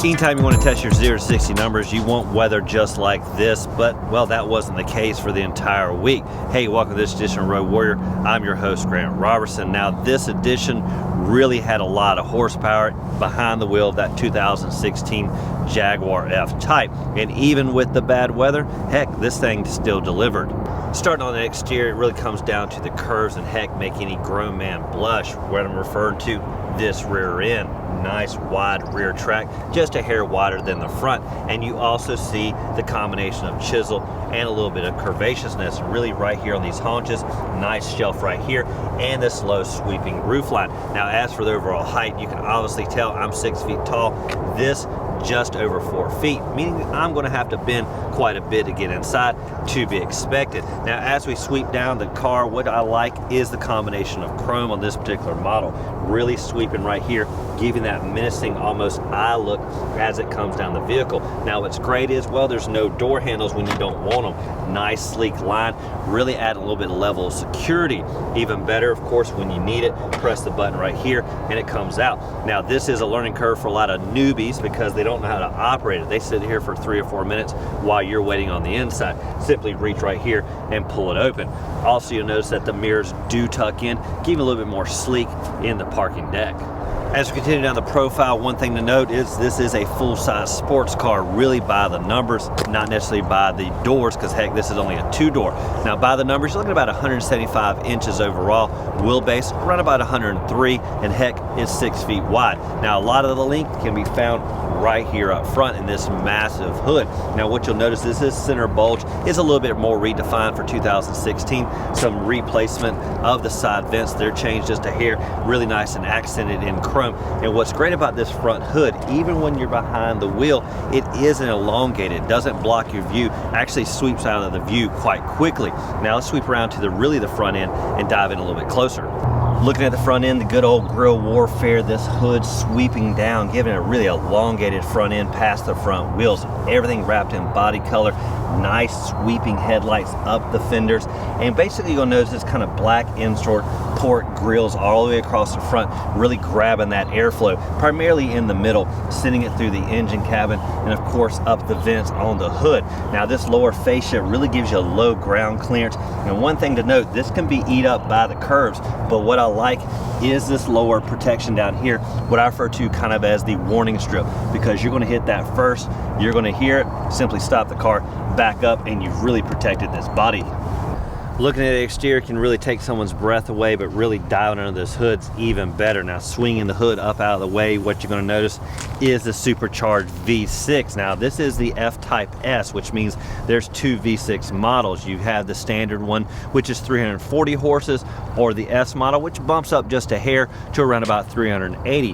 Anytime you want to test your 0 to 60 numbers, you want weather just like this, but, well, that wasn't the case for the entire week. Hey, welcome to this edition of Road Warrior. I'm your host, Grant Roberson. Now, this edition really had a lot of horsepower behind the wheel of that 2016 Jaguar F Type. And even with the bad weather, heck, this thing still delivered. Starting on the exterior, it really comes down to the curves and heck, make any grown man blush. What I'm referring to, this rear end. Nice wide rear track, just a hair wider than the front, and you also see the combination of chisel and a little bit of curvaceousness really right here on these haunches. Nice shelf right here, and this low sweeping roofline. Now, as for the overall height, you can obviously tell I'm 6 feet tall. This just over 4 feet, meaning I'm going to have to bend quite a bit to get inside, to be expected. Now, as we sweep down the car, what I like is the combination of chrome on this particular model, really sweeping right here, giving that menacing, almost eye look as it comes down the vehicle. Now, what's great is, well, there's no door handles when you don't want them. Nice sleek line, really add a little bit of level of security. Even better, of course, when you need it, press the button right here and it comes out. Now, this is a learning curve for a lot of newbies because they don't know how to operate it. They sit here for 3 or 4 minutes while you're waiting on the inside. Simply reach right here and pull it open. Also, you'll notice that the mirrors do tuck in, give you a little bit more sleek in the parking deck. As we continue down the profile, one thing to note is this is a full-size sports car, really by the numbers, not necessarily by the doors, because heck, this is only a 2-door. Now, by the numbers, you're looking at about 175 inches overall, wheelbase around about 103, and heck, it's 6 feet wide. Now, a lot of the length can be found right here up front in this massive hood. Now, what you'll notice is this center bulge is a little bit more redefined for 2016. Some replacement of the side vents, they're changed just a hair, really nice and accented in chrome. And what's great about this front hood, even when you're behind the wheel, it isn't elongated, it doesn't block your view, actually sweeps out of the view quite quickly. Now let's sweep around to the front end and dive in a little bit closer. Looking at the front end, the good old grill warfare, this hood sweeping down, giving it a really elongated front end past the front wheels. Everything wrapped in body color, nice sweeping headlights up the fenders, and basically you'll notice this kind of black insert port grills all the way across the front, really grabbing that airflow, primarily in the middle, sending it through the engine cabin, and of course up the vents on the hood. Now, this lower fascia really gives you a low ground clearance, and one thing to note, this can be eat up by the curves, but what I like is this lower protection down here, what I refer to kind of as the warning strip, because you're going to hit that first, you're going to hear it, simply stop the car, back up, and you've really protected this body. Looking at the exterior can really take someone's breath away, but really diving under this hood's even better. Now, swinging the hood up out of the way, what you're going to notice is the supercharged V6. Now, this is the F Type S, which means there's 2 V6 models. You have the standard one, which is 340 horses, or the S model, which bumps up just a hair to around about 380.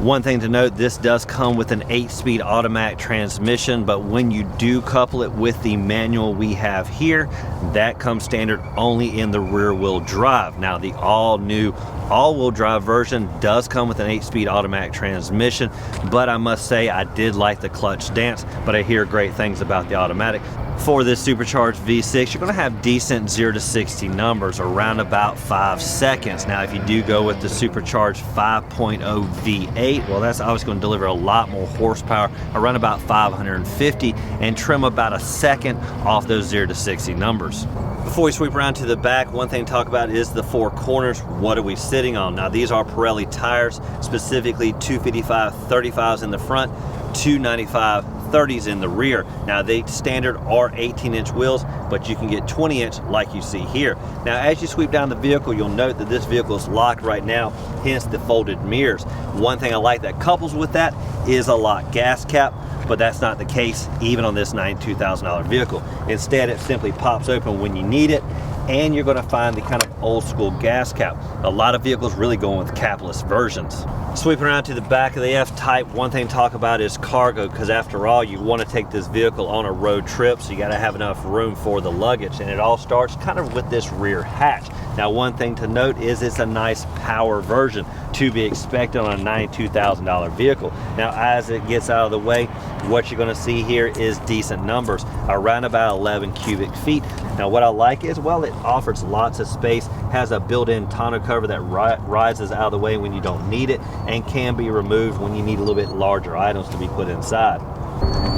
One thing to note, this does come with an 8-speed automatic transmission, but when you do couple it with the manual we have here, that comes standard only in the rear wheel drive. Now, the all-new all-wheel drive version does come with an 8-speed automatic transmission, but I must say I did like the clutch dance, but I hear great things about the automatic. For this supercharged V6, you're going to have decent 0 to 60 numbers, around about 5 seconds. Now, if you do go with the supercharged 5.0 V8, well, that's obviously going to deliver a lot more horsepower, around about 550, and trim about a second off those 0 to 60 numbers. Before we sweep around to the back, one thing to talk about is the 4 corners. What are we sitting on? Now, these are Pirelli tires, specifically 255 35s in the front, 295 30s in the rear. Now, they standard are 18-inch wheels, but you can get 20-inch like you see here. Now, as you sweep down the vehicle, you'll note that this vehicle is locked right now, hence the folded mirrors. One thing I like that couples with that is a locked gas cap, but that's not the case even on this $92,000 vehicle. Instead, it simply pops open when you need it, and you're going to find the kind of old school gas cap. A lot of vehicles really going with capless versions. Sweeping around to the back of the F Type, one thing to talk about is cargo, because after all, you want to take this vehicle on a road trip, so you got to have enough room for the luggage, and it all starts kind of with this rear hatch. Now, one thing to note is it's a nice power version to be expected on a $92,000 vehicle. Now, as it gets out of the way, what you're going to see here is decent numbers, around about 11 cubic feet. Now, what I like is, well, it offers lots of space, has a built-in tonneau cover that rises out of the way when you don't need it, and can be removed when you need a little bit larger items to be put inside.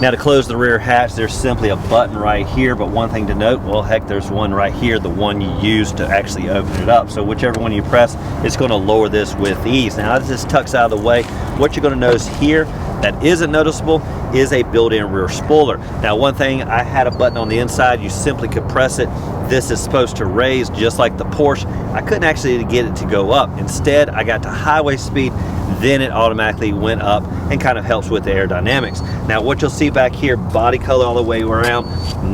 Now, to close the rear hatch, there's simply a button right here, but one thing to note, well, heck, there's one right here, the one you use to actually open it up. So whichever one you press, it's going to lower this with ease. Now, as this tucks out of the way, what you're going to notice here that isn't noticeable is a built-in rear spoiler. Now, one thing, I had a button on the inside, you simply could press it. This is supposed to raise just like the Porsche. I couldn't actually get it to go up. Instead, I got to highway speed, then it automatically went up and kind of helps with the aerodynamics. Now, what you'll see back here, body color all the way around,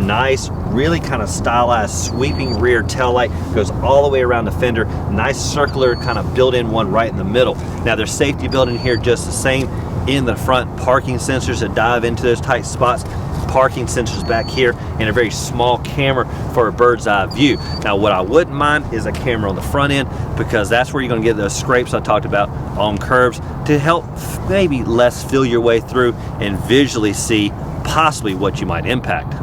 nice, really kind of stylized sweeping rear tail light, goes all the way around the fender, nice circular kind of built-in one right in the middle. Now, there's safety built in here just the same. In the front, parking sensors that dive into those tight spots, parking sensors back here, and a very small camera for a bird's eye view. Now, what I wouldn't mind is a camera on the front end, because that's where you're going to get those scrapes I talked about on curbs, to help maybe less feel your way through and visually see possibly what you might impact.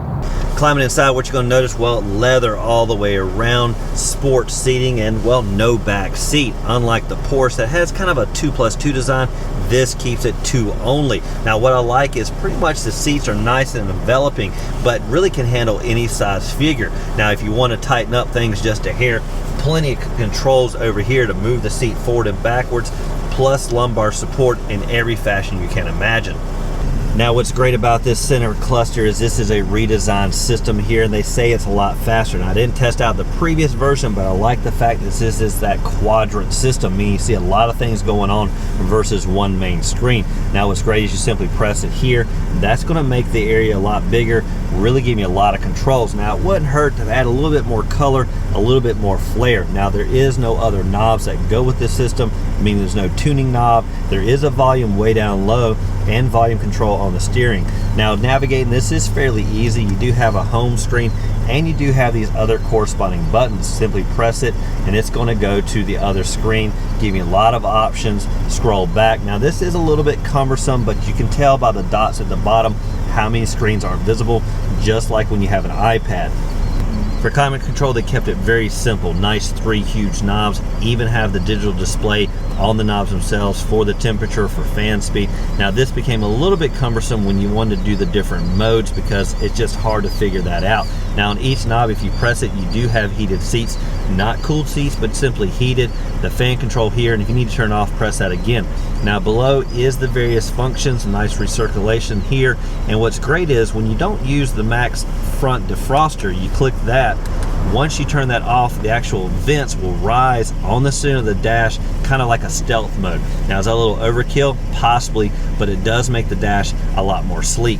Climbing inside, what you're going to notice, well, leather all the way around, sports seating, and, well, no back seat. Unlike the Porsche that has kind of a 2+2 design, this keeps it 2 only. Now, what I like is pretty much the seats are nice and enveloping, but really can handle any size figure. Now, if you want to tighten up things just a hair, plenty of controls over here to move the seat forward and backwards, plus lumbar support in every fashion you can imagine. Now, what's great about this center cluster is this is a redesigned system here, and they say it's a lot faster. Now, I didn't test out the previous version, but I like the fact that this is that quadrant system, meaning you see a lot of things going on versus one main screen. Now, what's great is you simply press it here. That's going to make the area a lot bigger, really give you a lot of controls. Now, it wouldn't hurt to add a little bit more color, a little bit more flair. Now, there is no other knobs that go with this system, meaning there's no tuning knob. There is a volume way down low and volume control on the steering. Now, navigating this is fairly easy. You do have a home screen, and you do have these other corresponding buttons. Simply press it and it's going to go to the other screen, give you a lot of options. Scroll back. Now, this is a little bit cumbersome, but you can tell by the dots at the bottom how many screens are visible, just like when you have an iPad. For climate control, they kept it very simple. Nice 3 huge knobs, even have the digital display on the knobs themselves for the temperature, for fan speed. Now, this became a little bit cumbersome when you wanted to do the different modes, because it's just hard to figure that out. Now, on each knob, if you press it, you do have heated seats, not cooled seats, but simply heated. The fan control here, and if you need to turn it off, press that again. Now, below is the various functions, nice recirculation here. And what's great is when you don't use the max front defroster, you click that. Once you turn that off, the actual vents will rise on the center of the dash, kind of like a stealth mode. Now, is that a little overkill? Possibly, but it does make the dash a lot more sleek.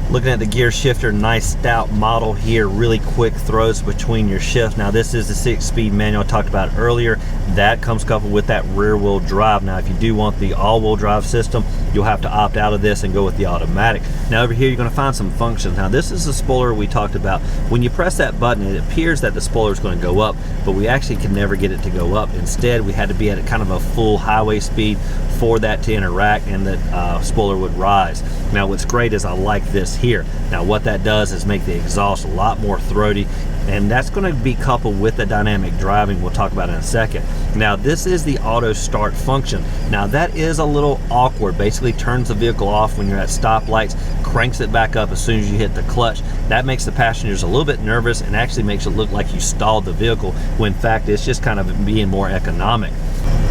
Looking at the gear shifter, nice stout model here, really quick throws between your shifts. Now, this is the 6-speed manual I talked about earlier. That comes coupled with that rear wheel drive. Now, if you do want the all-wheel drive system, you'll have to opt out of this and go with the automatic. Now, over here, you're going to find some functions. Now, this is the spoiler we talked about. When you press that button, it appears that the spoiler is going to go up, but we actually can never get it to go up. Instead, we had to be at kind of a full highway speed for that to interact, and the spoiler would rise. Now, what's great is I like this here. Now, what that does is make the exhaust a lot more throaty, and that's going to be coupled with the dynamic driving we'll talk about in a second. Now, this is the auto start function. Now, that is a little awkward. Basically turns the vehicle off when you're at stoplights, cranks it back up as soon as you hit the clutch. That makes the passengers a little bit nervous and actually makes it look like you stalled the vehicle, when in fact it's just kind of being more economic.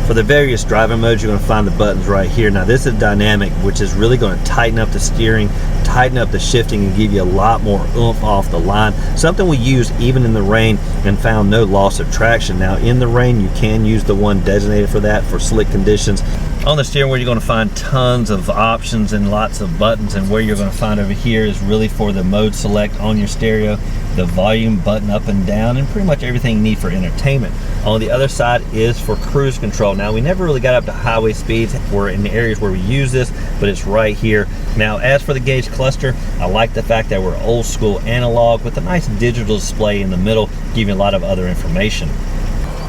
For the various driving modes, you're going to find the buttons right here. Now, this is dynamic, which is really going to tighten up the steering, tighten up the shifting, and give you a lot more oomph off the line. Something we used even in the rain and found no loss of traction. Now, in the rain, you can use the one designated for that for slick conditions. On the steering wheel, you're going to find tons of options and lots of buttons, and where you're going to find over here is really for the mode select on your stereo, the volume button up and down, and pretty much everything you need for entertainment. On the other side is for cruise control. Now, we never really got up to highway speeds. We're in the areas where we use this, but it's right here. Now, as for the gauge cluster, I like the fact that we're old school analog with a nice digital display in the middle, giving a lot of other information.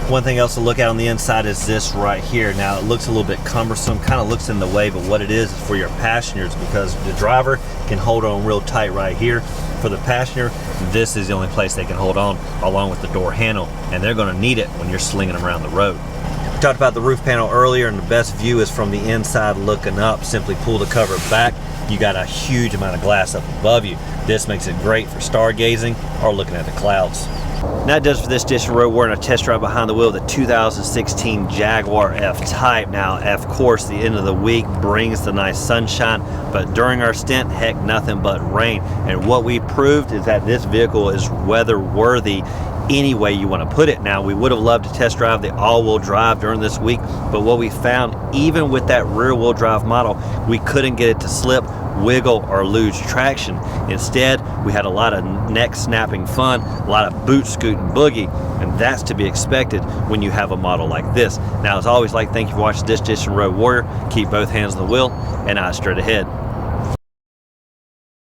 One thing else to look at on the inside is this right here. Now it looks a little bit cumbersome, kind of looks in the way, but what it is for your passengers, because the driver can hold on real tight right here. For the passenger, this is the only place they can hold on, along with the door handle, and they're going to need it when you're slinging them around the road. We talked about the roof panel earlier, and the best view is from the inside looking up. Simply pull the cover back. You got a huge amount of glass up above you. This makes it great for stargazing or looking at the clouds. And that does for this edition of Road Warrior and a test drive behind the wheel of the 2016 Jaguar F Type. Now, of course, the end of the week brings the nice sunshine, but during our stint, heck, nothing but rain. And what we proved is that this vehicle is weather worthy any way you want to put it. Now, we would have loved to test drive the all-wheel drive during this week, but what we found, even with that rear-wheel drive model, we couldn't get it to slip, wiggle, or lose traction. Instead, we had a lot of neck snapping fun, a lot of boot scooting boogie, and that's to be expected when you have a model like this. Now, as always, thank you for watching this edition of Road Warrior. Keep both hands on the wheel and eyes straight ahead.